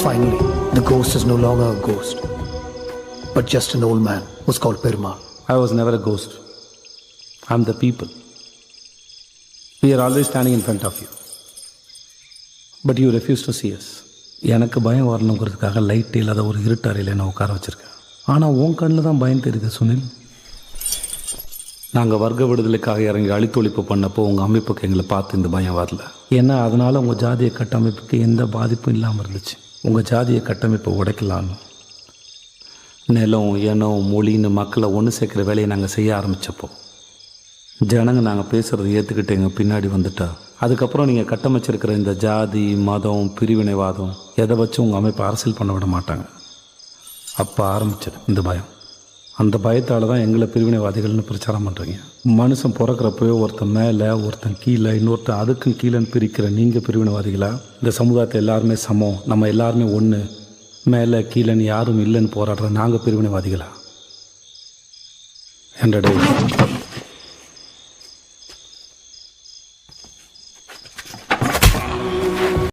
Finally, the ghost is no longer a ghost, but just an old man who's called Perumal. I was never a ghost. I'm the people. We are always standing in front of you. But you refuse to see us. எனக்கு பயம் வரணுங்கிறதுக்காக light இல்லாத ஒரு இருட்டறையில் என்னை உட்கார வச்சுருக்கேன். ஆனால் உன் கண்ணில் தான் பயம் தெரியுது சுனில். நாங்கள் வர்க்க விடுதலைக்காக இறங்கி அழித்தொழிப்பு பண்ணப்போ உங்கள் அமைப்புக்கு எங்களை பார்த்து இந்த பயம் வரல. ஏன்னா அதனால் உங்கள் ஜாதிய கட்டமைப்புக்கு எந்த பாதிப்பும் இல்லாமல் இருந்துச்சு. உங்கள் ஜாதிய கட்டமைப்பை உடைக்கலான்னு நிலம் இனம் மொழின்னு மக்களை ஒன்று சேர்க்குற வேலையை நாங்கள் செய்ய ஆரம்பித்தப்போ ஜனங்க நாங்கள் பேசுகிறத ஏற்றுக்கிட்டு எங்கள் பின்னாடி வந்துட்டா அதுக்கப்புறம் நீங்கள் கட்டமைச்சிருக்கிற இந்த ஜாதி மதம் பிரிவினைவாதம் எதை வச்சு உங்கள் அமைப்பை அரசியல் பண்ண விட மாட்டாங்க. அப்போ ஆரம்பிச்சது இந்த பயம். அந்த பயத்தால் தான் எங்களை பிரிவினைவாதிகள்னு பிரச்சாரம் பண்ணுறீங்க. மனுஷன் பிறக்கிறப்பவே ஒருத்தன் மேலே ஒருத்தன் கீழே இன்னொருத்தன் அதுக்கும் கீழேன்னு பிரிக்கிற நீங்கள் பிரிவினைவாதிகளா? இந்த சமுதாயத்தை எல்லாருமே சமம், நம்ம எல்லாருமே ஒன்று, மேலே கீழேன்னு யாரும் இல்லைன்னு போராடுற நாங்கள் பிரிவினைவாதிகளா? என்ற